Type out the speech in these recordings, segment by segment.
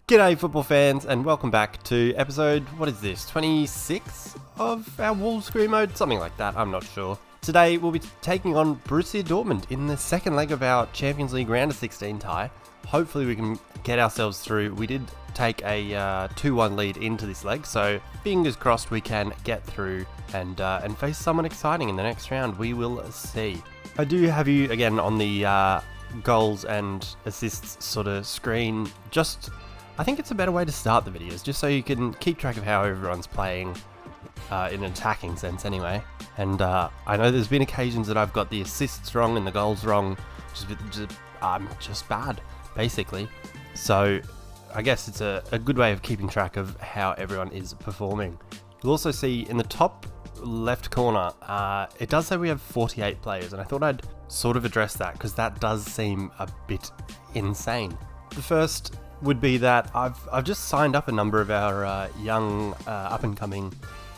G'day football fans and welcome back to episode, 26 of our Wolves Scream mode? Something like that, I'm not sure. Today we'll be taking on Borussia Dortmund in the second leg of our Champions League round of 16 tie. Hopefully we can get ourselves through. We did take a 2-1 lead into this leg, so fingers crossed we can get through and face someone exciting in the next round. We will see. I do have you again on the goals and assists sort of screen. I think it's a better way to start the videos, just so you can keep track of how everyone's playing in an attacking sense anyway. And I know there's been occasions that I've got the assists wrong and the goals wrong, I'm just bad, basically. So I guess it's a good way of keeping track of how everyone is performing. You'll also see in the top left corner, it does say we have 48 players, and I thought I'd sort of address that because that does seem a bit insane. The first would be that I've just signed up a number of our young up-and-coming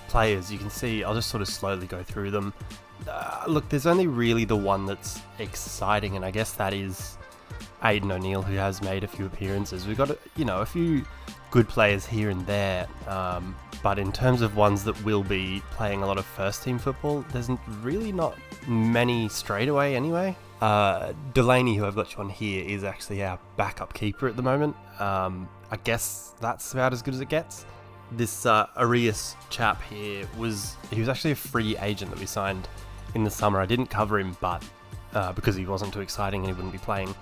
players. You can see, I'll just sort of slowly go through them. Look, there's only really the one that's exciting, and I guess that is Aidan O'Neill, who has made a few appearances. We've got a few good players here and there, but in terms of ones that will be playing a lot of first-team football, there's really not many straight away anyway. Delaney, who I've got you on here, is actually our backup keeper at the moment. I guess that's about as good as it gets. This Arias chap here was actually a free agent that we signed in the summer. I didn't cover him, but because he wasn't too exciting and he wouldn't be playing,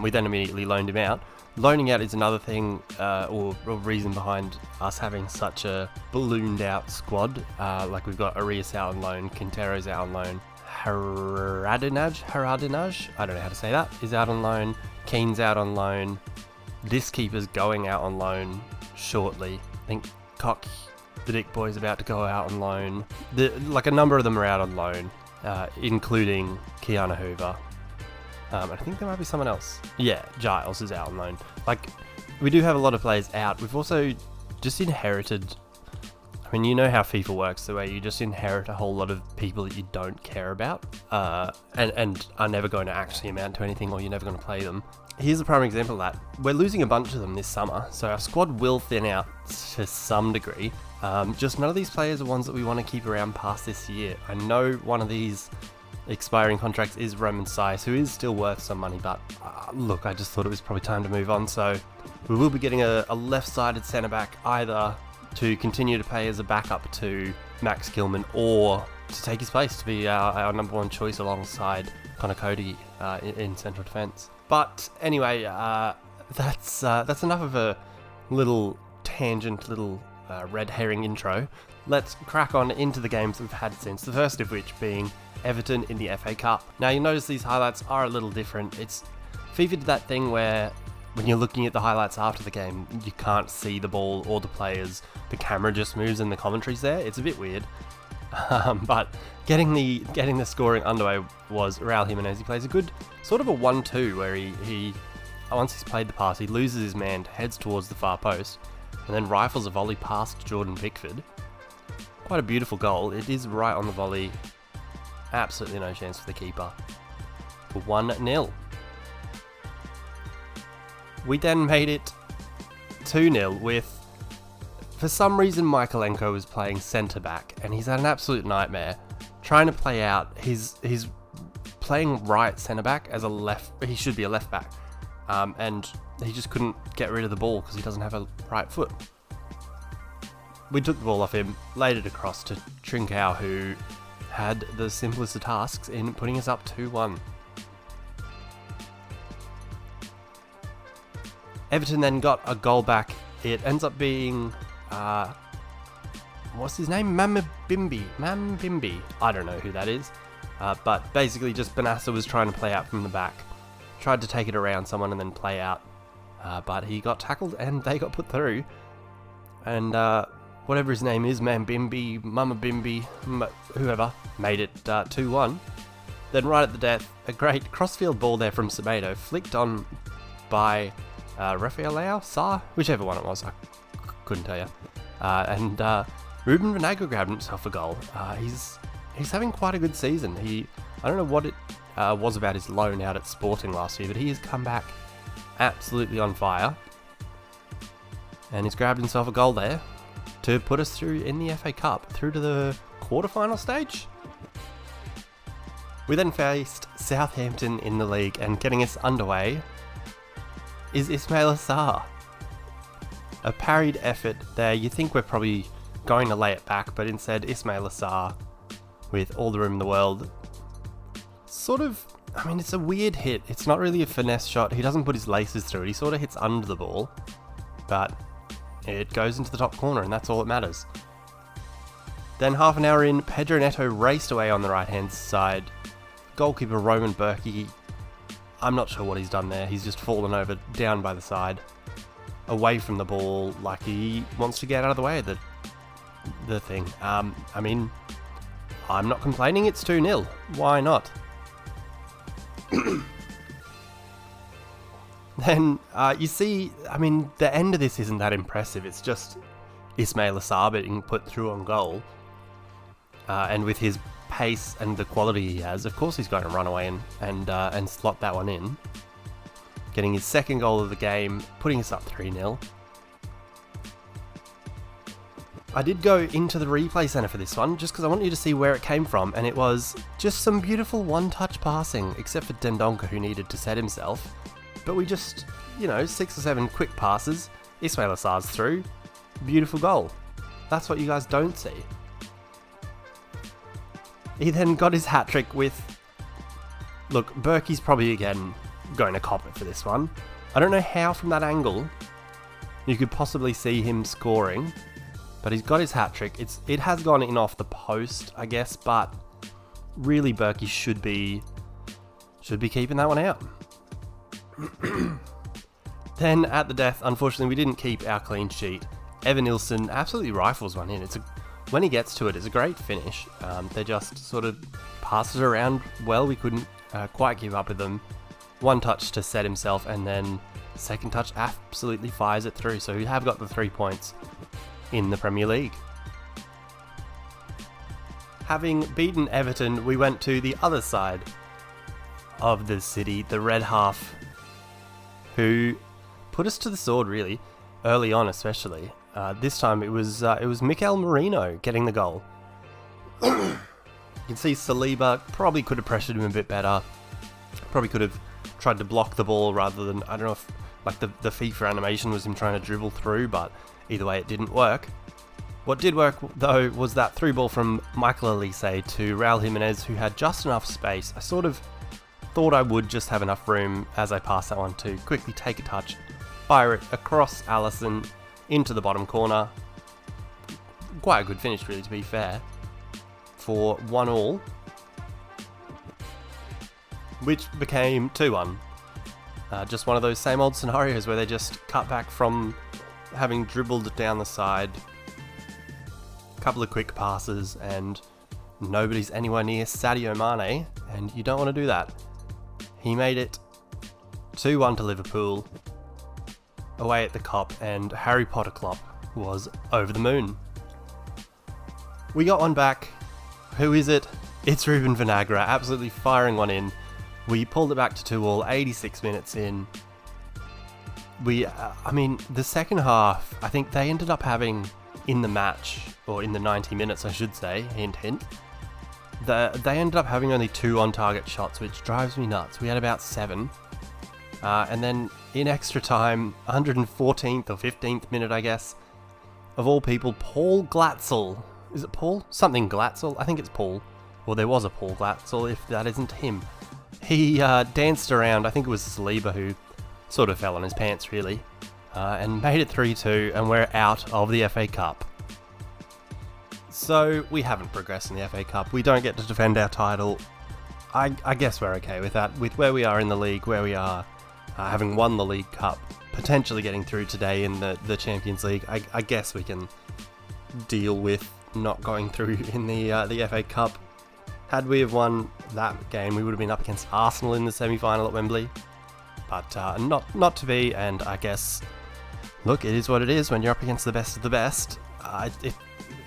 we then immediately loaned him out. Loaning out is another thing, or reason behind us having such a ballooned out squad. Like we've got Arias out on loan, Quintero's out on loan, Haradinaj, I don't know how to say that, is out on loan, Keane's out on loan, this keeper's going out on loan shortly. I think Koch, the Dick Boy's about to go out on loan. A number of them are out on loan, including Keanu Hoover. I think there might be someone else. Yeah, Giles is out on loan. We do have a lot of players out. We've also just inherited, you know how FIFA works, the way you just inherit a whole lot of people that you don't care about, and are never going to actually amount to anything, or you're never going to play them. Here's a prime example of that. We're losing a bunch of them this summer, so our squad will thin out to some degree. Just none of these players are ones that we want to keep around past this year. I know one of these expiring contracts is Roman Saiz, who is still worth some money, but look, I just thought it was probably time to move on, so we will be getting a left-sided centre-back, either to continue to play as a backup to Max Gilman, or to take his place to be our number one choice alongside Connor Cody in central defence. But anyway, that's enough of a little tangent, little red herring intro. Let's crack on into the games we've had since, the first of which being Everton in the FA Cup. Now you'll notice these highlights are a little different. FIFA did that thing where when you're looking at the highlights after the game, you can't see the ball or the players. The camera just moves and the commentary's there. It's a bit weird. But getting the scoring underway was Raul Jimenez. He plays a good sort of a 1-2 where he once he's played the pass, he loses his man, heads towards the far post, and then rifles a volley past Jordan Pickford. Quite a beautiful goal. It is right on the volley. Absolutely no chance for the keeper. For 1-0. We then made it 2-0 with, for some reason, Michaelenko was playing centre-back, and he's had an absolute nightmare trying to play out. He's playing right centre-back as he should be a left-back, and he just couldn't get rid of the ball because he doesn't have a right foot. We took the ball off him, laid it across to Trincao, who had the simplest of tasks in putting us up 2-1. Everton then got a goal back. It ends up being, what's his name? Mambimbi. I don't know who that is. But basically just Benassa was trying to play out from the back. Tried to take it around someone and then play out. But he got tackled and they got put through. And whatever his name is, Mambimbi, whoever, made it 2-1. Then right at the death, a great crossfield ball there from Semedo, flicked on by Rafael Leao, whichever one it was, I couldn't tell you. And Ruben Vinagre grabbed himself a goal. He's having quite a good season. I don't know what it was about his loan out at Sporting last year, but he has come back absolutely on fire. And he's grabbed himself a goal there to put us through in the FA Cup, through to the quarterfinal stage. We then faced Southampton in the league, and getting us underway is Ismail Assar. A parried effort there. You think we're probably going to lay it back, but instead Ismail Assar, with all the room in the world, sort of, I mean, it's a weird hit. It's not really a finesse shot. He doesn't put his laces through it. He sort of hits under the ball, but it goes into the top corner, and that's all that matters. Then half an hour in, Pedro Neto raced away on the right-hand side. Goalkeeper Roman Berkey, I'm not sure what he's done there. He's just fallen over, down by the side, away from the ball, like he wants to get out of the way of the thing. I mean, I'm not complaining, it's 2-0. Why not? Then, you see, I mean, the end of this isn't that impressive. It's just Ismail Assar being put through on goal. And with his pace and the quality he has, of course he's going to run away and slot that one in. Getting his second goal of the game, putting us up 3-0. I did go into the replay centre for this one, just because I want you to see where it came from, and it was just some beautiful one-touch passing, except for Dendoncker, who needed to set himself. But we just, 6 or 7 quick passes, Ismail Assar's through, beautiful goal. That's what you guys don't see. He then got his hat-trick with... Look, Berkey's probably again going to cop it for this one. I don't know how from that angle you could possibly see him scoring, but he's got his hat-trick. It has gone in off the post, I guess, but really Berkey should be keeping that one out. Then at the death, unfortunately, we didn't keep our clean sheet. Evan Nilsson absolutely rifles one in. When he gets to it, it's a great finish. They just sort of pass it around well. We couldn't quite keep up with them. One touch to set himself, and then second touch absolutely fires it through. So we have got the 3 points in the Premier League. Having beaten Everton, we went to the other side of the city, the red half, who put us to the sword really, early on especially. This time it was Mikel Merino getting the goal. You can see Saliba probably could have pressured him a bit better. Probably could have tried to block the ball rather than, I don't know if like the FIFA animation was him trying to dribble through, but either way it didn't work. What did work though was that through ball from Michael Elise to Raul Jimenez, who had just enough space. I sort of thought I would just have enough room as I passed that one to quickly take a touch, fire it across Allison into the bottom corner. Quite a good finish really, to be fair, for 1-1, which became 2-1. Just one of those same old scenarios where they just cut back from having dribbled down the side, a couple of quick passes, and nobody's anywhere near Sadio Mane, and you don't want to do that. He made it 2-1 to Liverpool, away at the Cop, and Harry Potter Klopp was over the moon. We got one back. Who is it? It's Ruben Vinagre, absolutely firing one in. We pulled it back to 2-2, 86 minutes in. The second half, I think they ended up having, in the match, or in the 90 minutes I should say, hint hint, they ended up having only 2 on-target shots, which drives me nuts. We had about 7. And then in extra time, 114th or 15th minute, I guess, of all people, Paul Glatzel. Is it Paul? Something Glatzel? I think it's Paul. Well, there was a Paul Glatzel, if that isn't him. He danced around, I think it was Saliba who sort of fell on his pants, really, and made it 3-2, and we're out of the FA Cup. So, we haven't progressed in the FA Cup. We don't get to defend our title. I guess we're okay with that. With where we are in the league, where we are, having won the League Cup, potentially getting through today in the Champions League, I guess we can deal with not going through in the FA Cup. Had we have won that game, we would have been up against Arsenal in the semi-final at Wembley. But not to be, and I guess, look, it is what it is when you're up against the best of the best.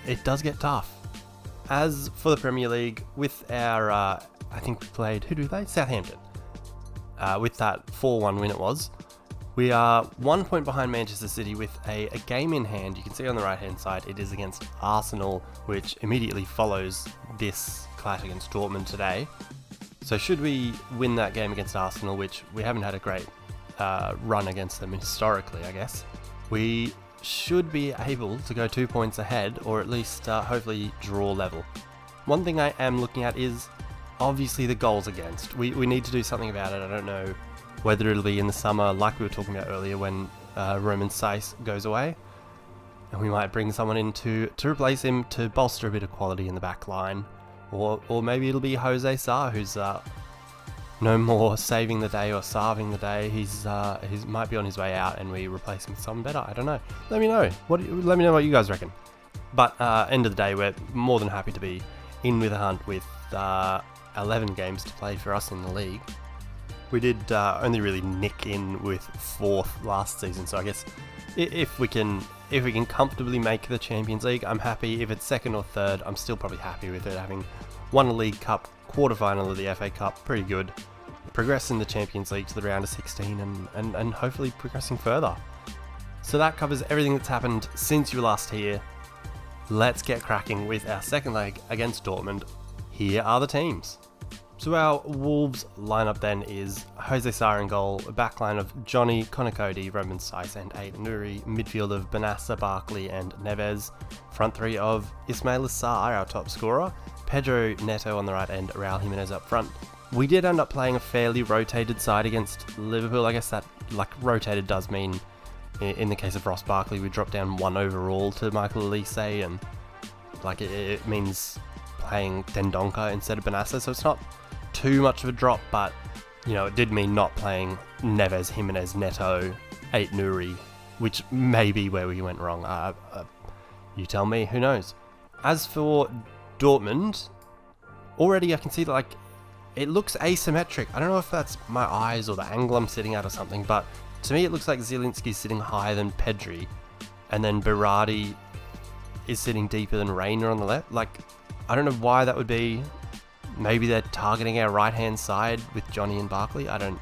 It does get tough. As for the Premier League, with our, I think we played, who did we play? Southampton. With that 4-1 win it was, We are 1 point behind Manchester City with a game in hand. You can see on the right hand side it is against Arsenal, which immediately follows this clash against Dortmund today. So should we win that game against Arsenal, which we haven't had a great run against them historically, I guess, we should be able to go 2 points ahead, or at least hopefully draw level. One thing I am looking at is obviously the goals against. We need to do something about it. I don't know whether it'll be in the summer, like we were talking about earlier, when Roman Saiss goes away, and we might bring someone in to replace him to bolster a bit of quality in the back line, or maybe it'll be Jose Sa, who's no more saving the day or salving the day. He's might be on his way out, and we replace him with someone better. I don't know. Let me know. Let me know what you guys reckon. But end of the day, we're more than happy to be in with a hunt with 11 games to play for us in the league. We did only really nick in with 4th last season, so I guess if we can comfortably make the Champions League, I'm happy. If it's 2nd or 3rd, I'm still probably happy with it. Having won a League Cup, quarterfinal of the FA Cup, pretty good. Progress in the Champions League to the round of 16 and hopefully progressing further. So that covers everything that's happened since you were last here. Let's get cracking with our second leg against Dortmund. Here are the teams. So our Wolves lineup then is Jose Sa in goal, a backline of Johnny, Konakodi, Roman Saiss and Aït-Nouri, midfield of Benassa, Barkley and Neves, front three of Ismail Assar, our top scorer, Pedro Neto on the right end, Raul Jimenez up front. We did end up playing a fairly rotated side against Liverpool. I guess that, rotated does mean, in the case of Ross Barkley, we dropped down 1 overall to Michael Elise, and it means playing Dendoncker instead of Benassa, so it's not too much of a drop, but it did mean not playing Neves, Jimenez, Neto, Aït-Nouri, which may be where we went wrong. You tell me, who knows. As for Dortmund, already I can see that it looks asymmetric. I don't know if that's my eyes or the angle I'm sitting at or something, but to me it looks like Zielinski's sitting higher than Pedri, and then Berardi is sitting deeper than Reina on the left. I don't know why that would be. Maybe they're targeting our right-hand side with Johnny and Barkley. I don't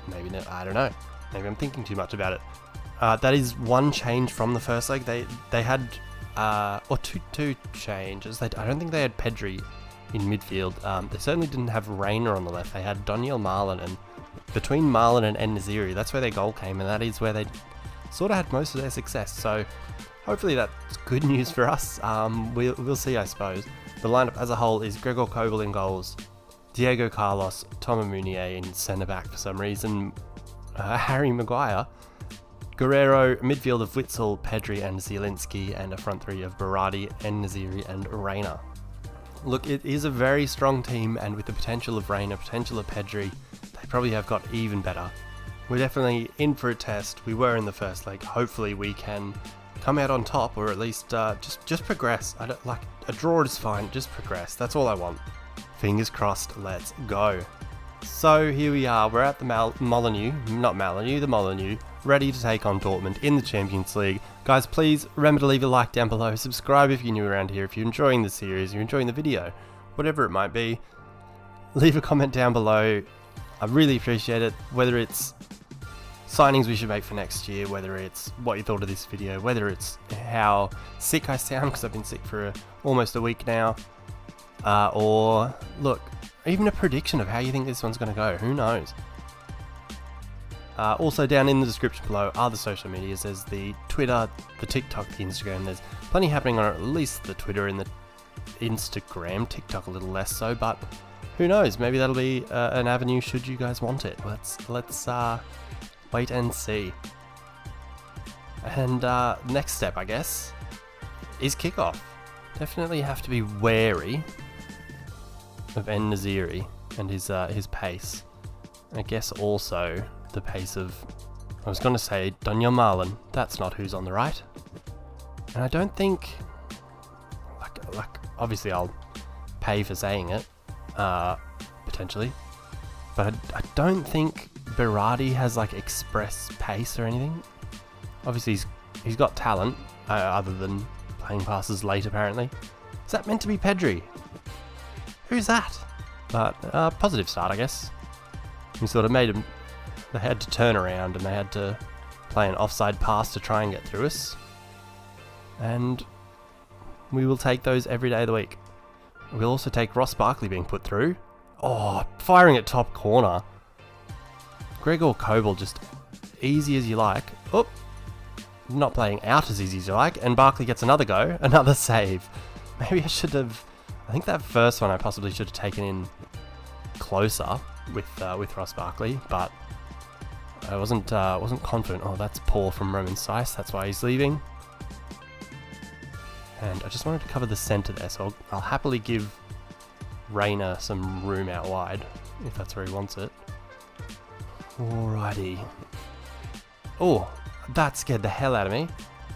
know. Maybe I'm thinking too much about it. That is one change from the first leg. They had, or two changes. I don't think they had Pedri in midfield. They certainly didn't have Reina on the left. They had Daniel Marlin, and between Marlin and En-Nesyri, that's where their goal came, and that is where they sort of had most of their success. So hopefully that's good news for us. We'll see, I suppose. The lineup as a whole is Gregor Kobel in goals, Diego Carlos, Thomas Meunier in centre-back for some reason, Harry Maguire, Guerrero, midfield of Witsel, Pedri and Zielinski, and a front three of Berardi, En-Nesyri and Reina. Look, it is a very strong team, and with the potential of Reina, potential of Pedri, they probably have got even better. We're definitely in for a test. We were in the first leg. Hopefully we can come out on top, or at least just progress. I don't a draw is fine, just progress. That's all I want. Fingers crossed, let's go. So here we are, we're at the Molineux, ready to take on Dortmund in the Champions League. Guys, please remember to leave a like down below, subscribe if you're new around here, if you're enjoying the series, you're enjoying the video, whatever it might be. Leave a comment down below, I really appreciate it, whether it's signings we should make for next year, whether it's what you thought of this video, whether it's how sick I sound, because I've been sick for almost a week now, or look, even a prediction of how you think this one's going to go, who knows. Also down in the description below are the social medias. There's the Twitter, the TikTok, the Instagram. There's plenty happening on at least the Twitter and the Instagram, TikTok a little less so, but who knows, maybe that'll be an avenue should you guys want it. Let's wait and see. And next step, I guess, is kickoff. Definitely have to be wary of En-Nesyri and his pace. I guess also the pace of, I was going to say Daniel Marlin. That's not who's on the right. And I don't think, obviously I'll pay for saying it, potentially, but I don't think Berardi has express pace or anything. Obviously he's got talent, other than playing passes late apparently. Is that meant to be Pedri? Who's that? But positive start, I guess. We sort of made They had to turn around and they had to play an offside pass to try and get through us. And we will take those every day of the week. We'll also take Ross Barkley being put through. Oh, firing at top corner. Gregor Kobel, just easy as you like. Oh, not playing out as easy as you like. And Barkley gets another go, another save. Maybe I should have... I think that first one I possibly should have taken in closer with Ross Barkley, but I wasn't confident. Oh, that's poor from Roman Seiss. That's why he's leaving. And I just wanted to cover the centre there, so I'll happily give Rayner some room out wide, if that's where he wants it. Alrighty. Oh, that scared the hell out of me.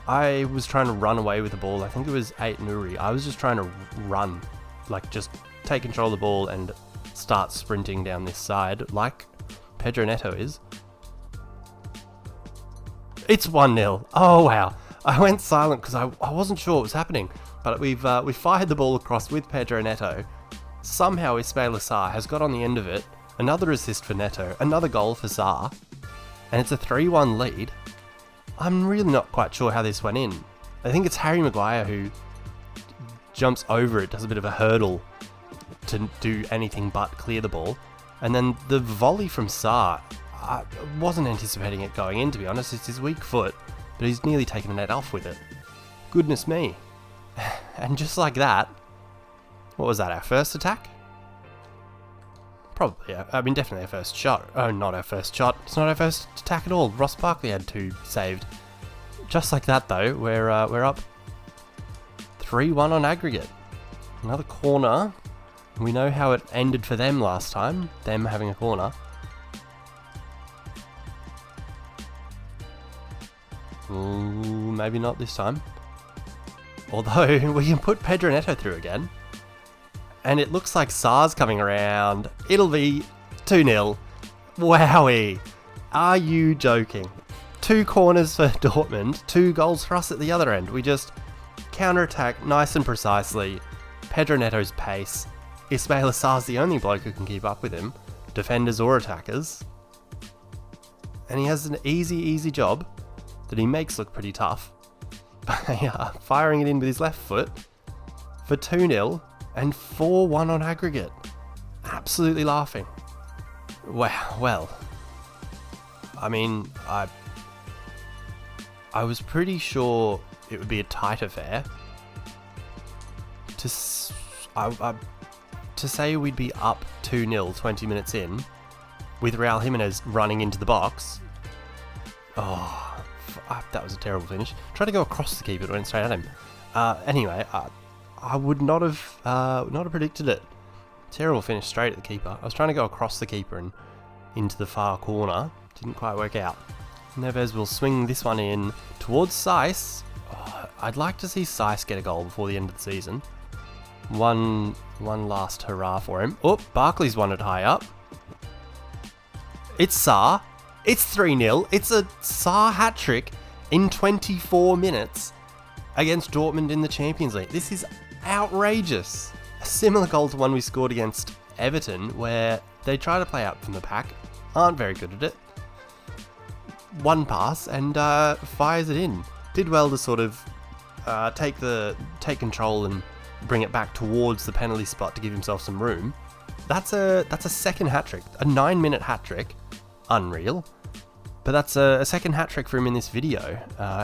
I was trying to run away with the ball. I think it was 8 Nuri. I was just trying to run. Like, just take control of the ball and start sprinting down this side, like Pedro Neto is. It's 1-0. Oh, wow. I went silent because I wasn't sure what was happening. But we fired the ball across with Pedro Neto. Somehow Ismail Assar has got on the end of it. Another assist for Neto. Another goal for Sarr. And it's a 3-1 lead. I'm really not quite sure how this went in. I think it's Harry Maguire who jumps over it, does a bit of a hurdle to do anything but clear the ball. And then the volley from Sarr, I wasn't anticipating it going in, to be honest. It's his weak foot, but he's nearly taken a net off with it. Goodness me. And just like that, what was that, our first attack? Probably, yeah. I mean, definitely our first shot. Oh, not our first shot. It's not our first attack at all. Ross Barkley had 2 saved. Just like that, though, we're up 3-1 on aggregate. Another corner. We know how it ended for them last time, them having a corner. Ooh, maybe not this time. Although, we can put Pedro Neto through again. And it looks like Sarr's coming around. It'll be 2-0. Wowie. Are you joking? 2 corners for Dortmund, 2 goals for us at the other end. We just counter-attack nice and precisely. Pedro Neto's pace. Ismail Assar's the only bloke who can keep up with him. Defenders or attackers. And he has an easy job that he makes look pretty tough. By firing it in with his left foot for 2-0. And 4-1 on aggregate. Absolutely laughing. Wow, well. I mean, I was pretty sure it would be a tight affair. To say we'd be up 2-0 20 minutes in, with Raul Jimenez running into the box. Oh, that was a terrible finish. Tried to go across the keeper, it went straight at him. Anyway, I would not have predicted it. Terrible finish straight at the keeper. I was trying to go across the keeper and into the far corner. Didn't quite work out. Neves will swing this one in towards Seiss. Oh, I'd like to see Seiss get a goal before the end of the season. One last hurrah for him. Oh, Barkley's won it high up. It's Sarr. It's 3-0. It's a Sarr hat-trick in 24 minutes against Dortmund in the Champions League. This is outrageous. A similar goal to one we scored against Everton, where they try to play out from the pack, aren't very good at it. One pass and fires it in. Did well to sort of take control and bring it back towards the penalty spot to give himself some room. That's a second hat-trick, a 9-minute hat-trick. Unreal. But that's a second hat-trick for him in this video.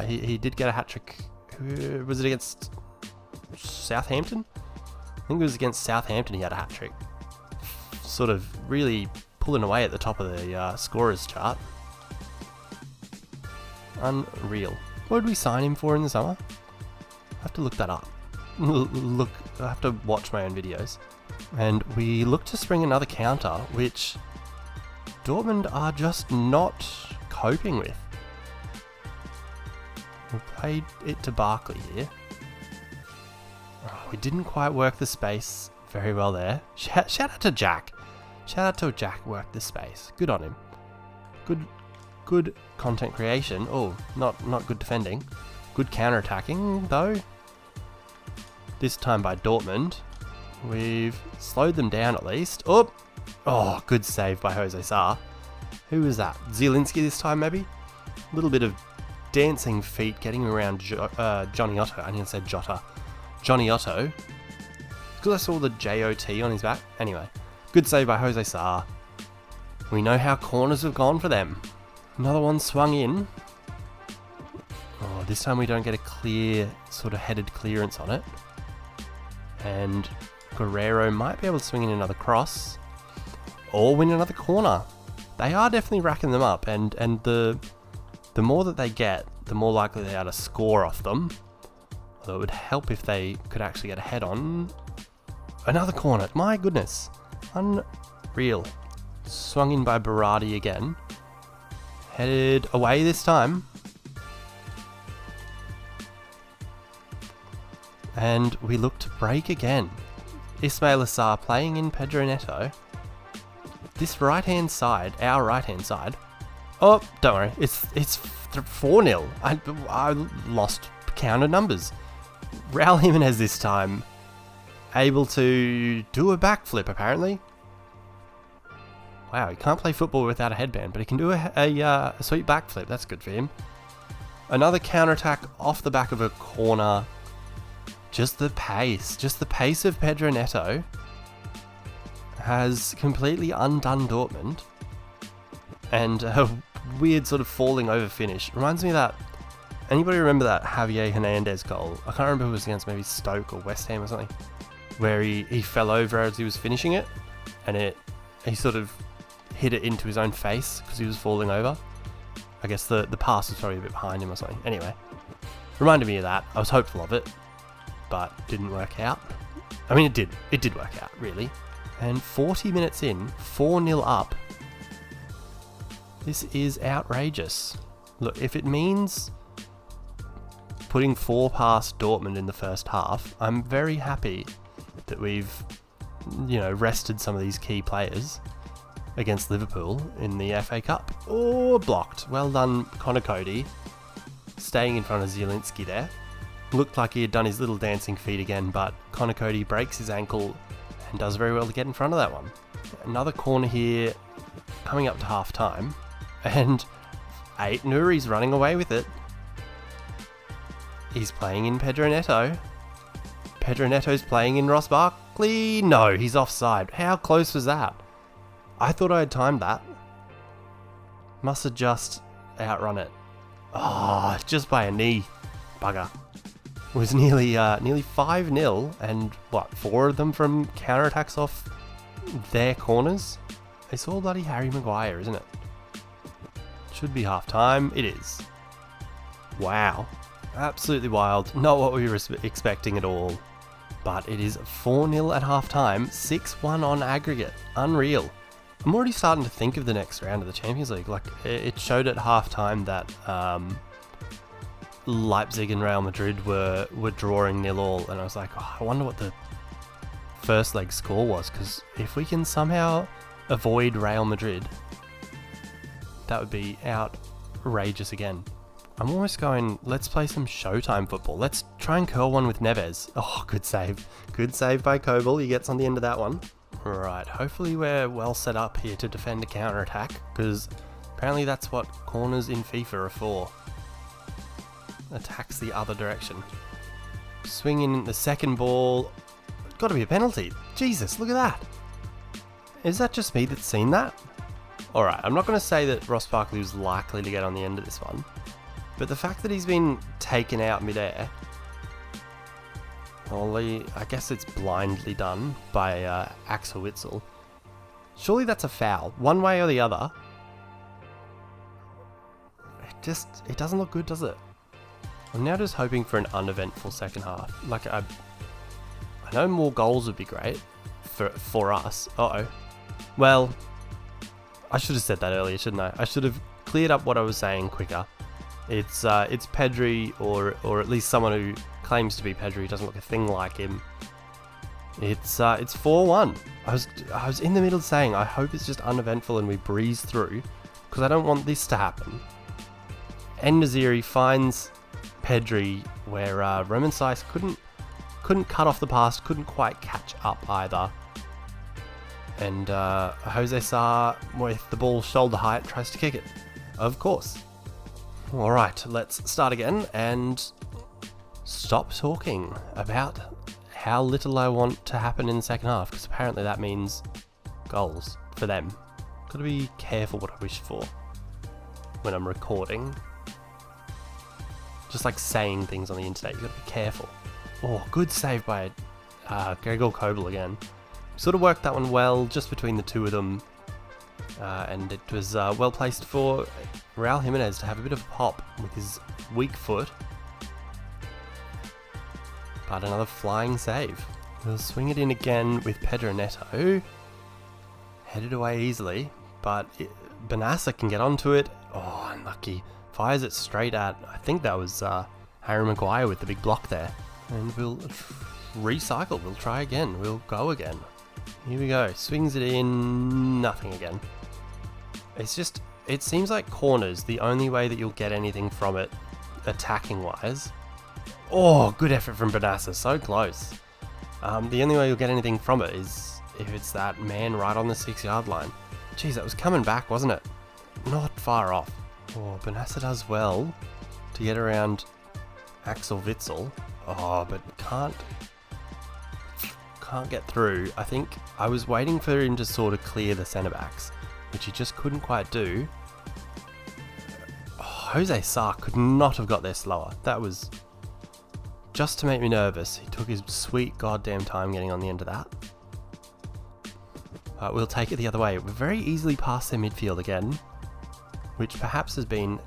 He did get a hat-trick. Was it against Southampton? I think it was against Southampton he had a hat-trick. Sort of really pulling away at the top of the scorers chart. Unreal. What did we sign him for in the summer? I have to look that up. I have to watch my own videos. And we look to spring another counter, which Dortmund are just not coping with. We'll play it to Barkley here. Oh, we didn't quite work the space very well there. Shout out to Jack. Shout out to Jack, worked the space. Good on him. Good content creation. Oh, not good defending. Good counter-attacking, though. This time by Dortmund. We've slowed them down at least. Oh, good save by Jose Sarr. Who was that? Zielinski this time, maybe? A little bit of dancing feet getting around Johnny Otto. I didn't say Jota. Johnny Otto. Because I saw the J-O-T on his back. Anyway, good save by Jose Sarr. We know how corners have gone for them. Another one swung in. Oh, this time we don't get a clear, sort of headed clearance on it. And Guerrero might be able to swing in another cross. Or win another corner. They are definitely racking them up. And the more that they get, the more likely they are to score off them. Although it would help if they could actually get a head on. Another corner. My goodness. Unreal. Swung in by Berardi again. Headed away this time. And we look to break again. Ismail Assar playing in Pedro Neto. This right-hand side, our right-hand side. Oh, don't worry. It's 4-0. I lost counter numbers. Raul Jimenez this time. Able to do a backflip, apparently. Wow, he can't play football without a headband, but he can do a sweet backflip. That's good for him. Another counterattack off the back of a corner. Just the pace of Pedro Neto has completely undone Dortmund. And a weird sort of falling over finish. Reminds me of that. Anybody remember that Javier Hernandez goal? I can't remember who it was against, maybe Stoke or West Ham or something. Where he fell over as he was finishing it. And he sort of hit it into his own face because he was falling over. I guess the pass was probably a bit behind him or something. Anyway, reminded me of that. I was hopeful of it, but didn't work out. I mean, it did. It did work out, really. And 40 minutes in, 4-0 up. This is outrageous. Look, if it means putting 4 past Dortmund in the first half, I'm very happy that we've, rested some of these key players against Liverpool in the FA Cup. Oh, blocked. Well done, Connor Cody. Staying in front of Zielinski there. Looked like he had done his little dancing feet again, but Connor Cody breaks his ankle and does very well to get in front of that one. Another corner here, coming up to half time, and Nuri's running away with it. He's playing in Pedro Neto. Pedro Neto's playing in Ross Barkley. No, he's offside. How close was that? I thought I had timed that. Must have just outrun it. Oh, just by a knee. Bugger. It was nearly 5-0, and 4 of them from counterattacks off their corners. It's all bloody Harry Maguire, isn't it? Should be half time. It is. Wow. Absolutely wild. Not what we were expecting at all. But it is 4-0 at half time, 6-1 on aggregate. Unreal. I'm already starting to think of the next round of the Champions League. Like, it showed at half time that Leipzig and Real Madrid were drawing 0-0, and I was like, I wonder what the first leg score was, because if we can somehow avoid Real Madrid, that would be outrageous again. I'm almost going, let's play some Showtime football. Let's try and curl one with Neves. Oh, good save. Good save by Kobel. He gets on the end of that one. Right, hopefully we're well set up here to defend a counter-attack, because apparently that's what corners in FIFA are for. Attacks the other direction. Swing in the second ball. Got to be a penalty. Jesus, look at that. Is that just me that's seen that? Alright, I'm not going to say that Ross Barkley was likely to get on the end of this one, but the fact that he's been taken out midair, I guess it's blindly done by Axel Witsel. Surely that's a foul, one way or the other. It doesn't look good, does it? I'm now just hoping for an uneventful second half. Like, I know more goals would be great for us. Uh-oh. Well, I should have said that earlier, shouldn't I? I should have cleared up what I was saying quicker. It's Pedri, or at least someone who claims to be Pedri, doesn't look a thing like him. It's 4-1. I was in the middle saying I hope it's just uneventful and we breeze through, because I don't want this to happen. En-Nesyri finds Pedri where Roman Saiz couldn't cut off the pass, couldn't quite catch up either. And Jose Sarr, with the ball shoulder height, tries to kick it. Of course. Alright, let's start again and stop talking about how little I want to happen in the second half, because apparently that means goals for them. Gotta be careful what I wish for when I'm recording. Just like saying things on the internet, you gotta be careful. Oh, good save by Gregor Kobel again. Sort of worked that one well, just between the two of them. And it was well placed for Raul Jimenez to have a bit of a pop with his weak foot. But another flying save. We'll swing it in again with Pedro Neto. Headed away easily, but Benassa can get onto it. Oh, unlucky. Fires it straight at, I think that was Harry Maguire with the big block there. And we'll recycle, we'll try again, we'll go again. Here we go, swings it in, nothing again. It's just, it seems like corners, the only way that you'll get anything from it, attacking wise. Oh, good effort from Benassa, so close. The only way you'll get anything from it is if it's that man right on the 6-yard line. Jeez, that was coming back, wasn't it? Not far off. Oh, Benassa does well to get around Axel Witsel. Oh, but can't get through. I think I was waiting for him to sort of clear the centre backs, which he just couldn't quite do. Oh, Jose Sarr could not have got there slower. That was just to make me nervous. He took his sweet goddamn time getting on the end of that. But we'll take it the other way. We're very easily past their midfield again, which perhaps has been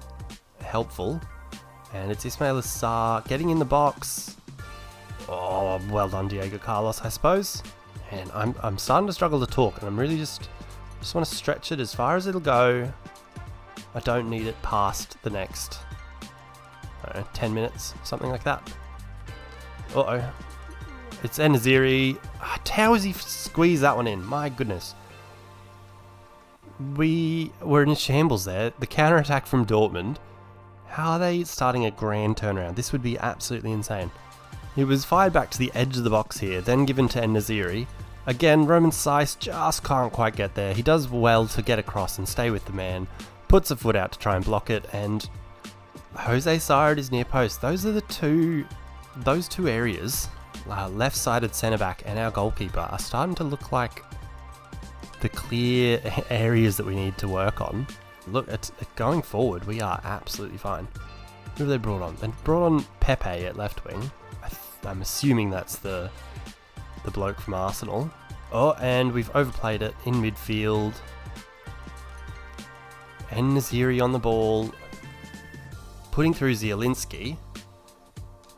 helpful. And it's Ismail Sarr getting in the box. Oh, well done, Diego Carlos, I suppose. And I'm starting to struggle to talk, and I'm really just want to stretch it as far as it'll go. I don't need it past the next, I don't know, 10 minutes, something like that. Uh-oh. It's En-Nesyri. How has he squeezed that one in? My goodness. We were in shambles there. The counter-attack from Dortmund. How are they starting a grand turnaround? This would be absolutely insane. It was fired back to the edge of the box here, then given to En-Nesyri. Again, Roman Saiss just can't quite get there. He does well to get across and stay with the man. Puts a foot out to try and block it, and Jose Sarr at his near post. Those are those two areas, left-sided centre-back and our goalkeeper, are starting to look like the clear areas that we need to work on. Look, going forward, we are absolutely fine. Who have they brought on? They brought on Pepe at left wing. I'm assuming that's the bloke from Arsenal. Oh, and we've overplayed it in midfield. En-Nesyri on the ball, putting through Zielinski.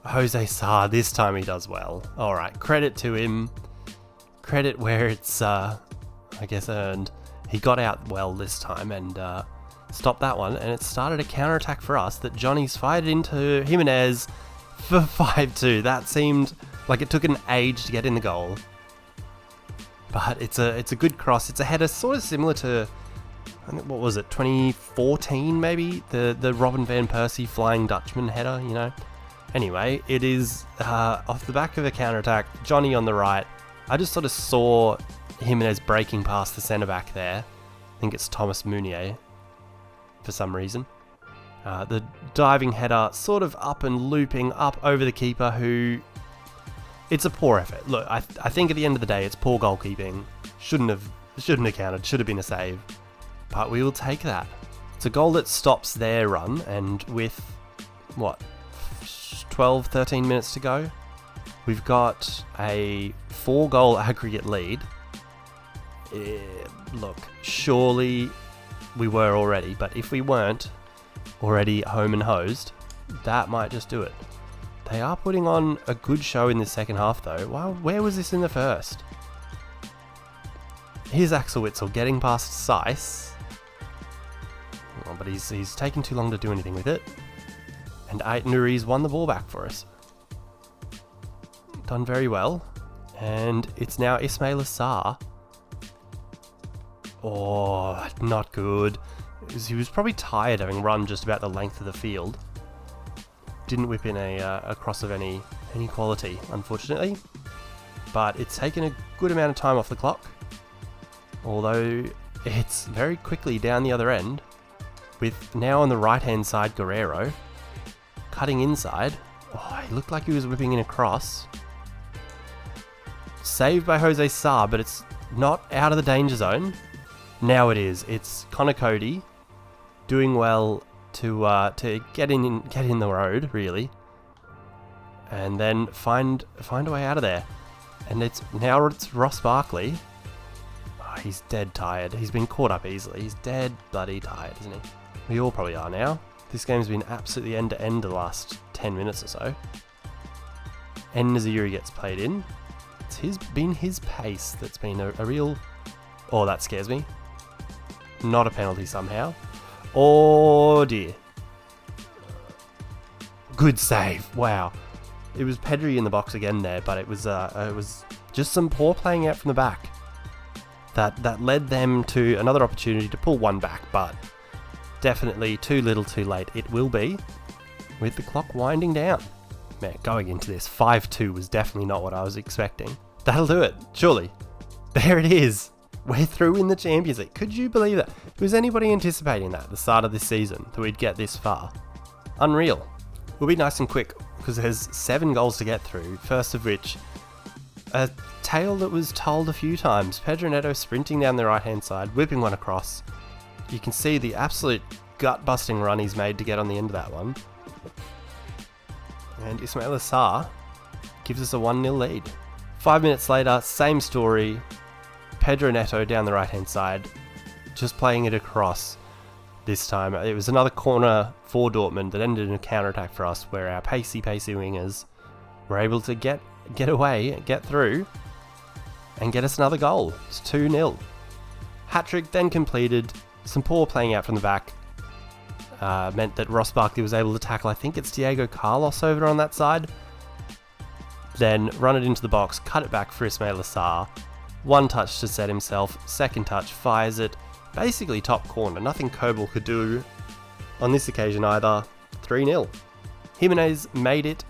Jose Sarr, this time he does well. Alright, credit to him. Credit where it's, I guess, earned. He got out well this time and stopped that one, and it started a counter-attack for us that Johnny's fired into Jimenez for 5-2. That seemed like it took an age to get in the goal. But it's a good cross. It's a header sort of similar to, I think, what was it, 2014 maybe? The Robin van Persie Flying Dutchman header, you know? Anyway, it is off the back of a counter-attack. Johnny on the right. I just sort of saw Jimenez breaking past the centre-back there. I think it's Thomas Meunier for some reason. The diving header sort of up and looping up over the keeper, who... It's a poor effort. Look, I think at the end of the day, it's poor goalkeeping. Shouldn't have counted. Should have been a save. But we will take that. It's a goal that stops their run, and with, what, 12, 13 minutes to go, we've got a 4-goal aggregate lead. Look, surely we were already, but if we weren't already home and hosed, that might just do it. They are putting on a good show in the second half though. Well, where was this in the first? Here's Axel Witsel getting past Saiss. Oh, but he's taking too long to do anything with it. And Ait-Nouri's won the ball back for us. Done very well. And it's now Ismail Sarr. Oh, not good. He was probably tired having run just about the length of the field. Didn't whip in a cross of any quality, unfortunately. But it's taken a good amount of time off the clock. although it's very quickly down the other end, with now on the right-hand side Guerrero, cutting inside. Oh, he looked like he was whipping in a cross. Saved by Jose Sarr, but it's not out of the danger zone. Now it is. It's Connor Cody doing well to get in the road, really, and then find a way out of there. And it's Ross Barkley. Oh, he's dead tired. He's been caught up easily. He's dead bloody tired, isn't he? We all probably are now. This game's been absolutely end to end the last 10 minutes or so. En-Nesyri gets played in. It's been his pace that's been a real... Oh, that scares me. Not a penalty somehow. Oh dear. Good save. Wow. It was Pedri in the box again there, but it was just some poor playing out from the back that led them to another opportunity to pull one back, but definitely too little too late it will be, with the clock winding down. Man, going into this, 5-2 was definitely not what I was expecting. That'll do it, surely. There it is. We're through in the Champions League. Could you believe that? Was anybody anticipating that at the start of this season, that we'd get this far? Unreal. We'll be nice and quick, because there's 7 goals to get through, first of which, a tale that was told a few times. Pedro Neto sprinting down the right-hand side, whipping one across. You can see the absolute gut-busting run he's made to get on the end of that one. And Ismaila Sarr gives us a 1-0 lead. 5 minutes later, same story. Pedro Neto down the right-hand side, just playing it across. This time, it was another corner for Dortmund that ended in a counter-attack for us, where our pacey wingers were able to get away, get through, and get us another goal. It's 2-0. Hat-trick then completed. Some poor playing out from the back meant that Ross Barkley was able to tackle, I think it's Diego Carlos over on that side. Then run it into the box, cut it back for Ismaila Sarr. One touch to set himself, second touch fires it. Basically top corner, nothing Kobel could do on this occasion either. 3-0. Jimenez made it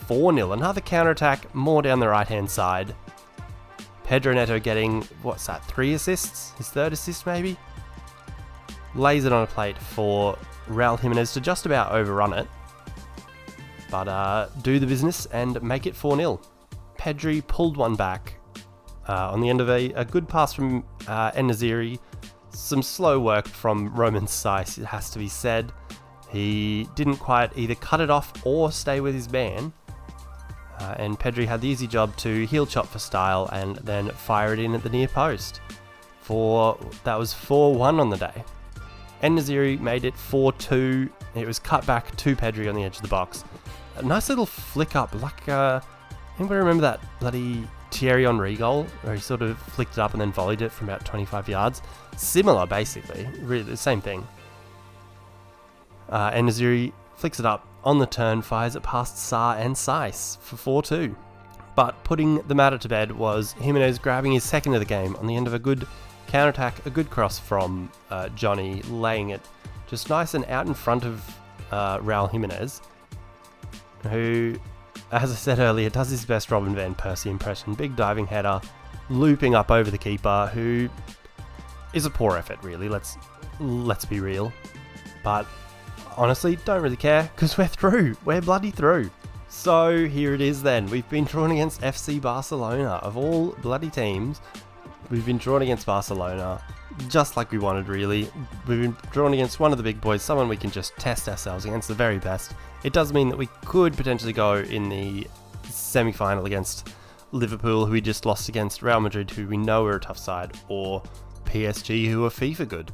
4-0. Another counter-attack, more down the right-hand side. Pedro Neto getting, 3 assists? His 3rd assist maybe? Lays it on a plate for Raul Jimenez to just about overrun it. But do the business and make it 4-0. Pedri pulled one back on the end of a good pass from En-Nesyri. Some slow work from Roman Saiss, it has to be said. He didn't quite either cut it off or stay with his man. And Pedri had the easy job to heel chop for style and then fire it in at the near post. That was 4-1 on the day. En-Nesyri made it 4-2. It was cut back to Pedri on the edge of the box. A nice little flick up, like anybody remember that bloody Thierry Henry goal where he sort of flicked it up and then volleyed it from about 25 yards? Similar, basically. Really the same thing. En-Nesyri flicks it up on the turn, fires it past Sarr and Saiss for 4-2. But putting the matter to bed was Jimenez grabbing his second of the game on the end of a good counter-attack, a good cross from Johnny, laying it just nice and out in front of Raul Jimenez, who, as I said earlier, does his best Robin van Persie impression. Big diving header, looping up over the keeper, who is a poor effort, really. Let's be real. But honestly, don't really care, because we're through. We're bloody through. So here it is then. We've been drawn against FC Barcelona. Of all bloody teams, we've been drawn against Barcelona, just like we wanted, really. We've been drawn against one of the big boys, someone we can just test ourselves against, the very best. It does mean that we could potentially go in the semi-final against Liverpool, who we just lost against, Real Madrid, who we know are a tough side, or PSG, who are FIFA good.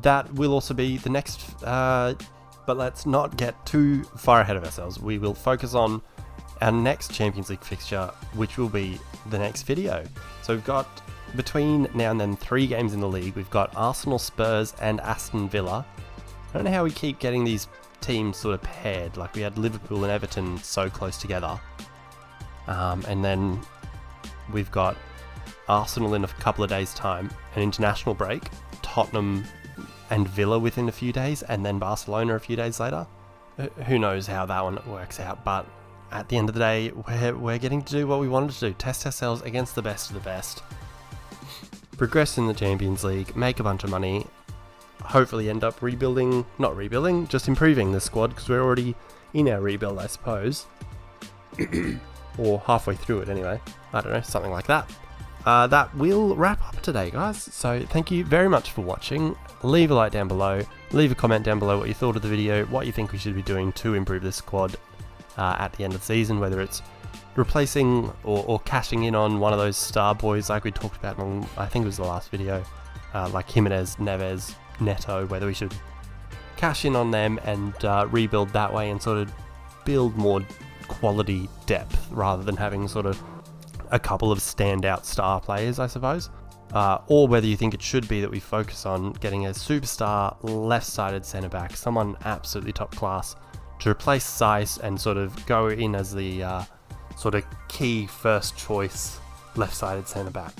That will also be the next, but let's not get too far ahead of ourselves. We will focus on our next Champions League fixture, which will be the next video. So we've got, between now and then, 3 games in the league. We've got Arsenal, Spurs, and Aston Villa. I don't know how we keep getting these teams sort of paired, like we had Liverpool and Everton so close together. And then we've got Arsenal in a couple of days' time, an international break, Tottenham and Villa within a few days, and then Barcelona a few days later. Who knows how that one works out, but at the end of the day, we're getting to do what we wanted to do, test ourselves against the best of the best. progress in the Champions League, make a bunch of money, hopefully end up not rebuilding, just improving the squad, because we're already in our rebuild, I suppose. Or halfway through it anyway. I don't know, something like that. That will wrap up today, guys. So thank you very much for watching. Leave a like down below. Leave a comment down below what you thought of the video, what you think we should be doing to improve this squad at the end of the season, whether it's replacing or cashing in on one of those star boys like we talked about in, I think it was the last video, like Jimenez, Neves, Neto, whether we should cash in on them and rebuild that way and sort of build more quality depth rather than having sort of a couple of standout star players, I suppose. Or whether you think it should be that we focus on getting a superstar left-sided centre-back, someone absolutely top class, to replace Zeiss and sort of go in as the sort of key first choice left-sided centre-back.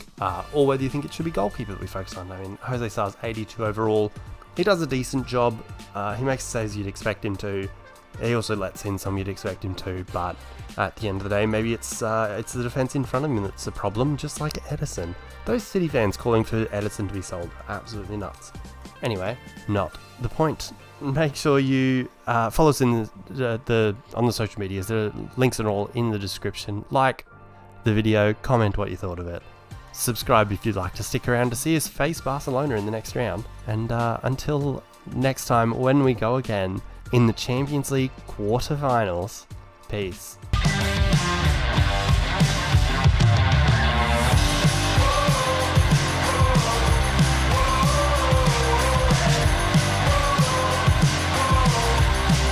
Or whether you think it should be goalkeeper that we focus on. I mean, Jose Sar's 82 overall. He does a decent job. He makes saves you'd expect him to. He also lets in some you'd expect him to, but at the end of the day, maybe it's the defence in front of him that's a problem, just like Edison. Those City fans calling for Edison to be sold are absolutely nuts. Anyway, not the point. Make sure you follow us in on the social medias. The links are all in the description. Like the video, comment what you thought of it. Subscribe if you'd like to stick around to see us face Barcelona in the next round. And until next time, when we go again in the Champions League quarterfinals, peace.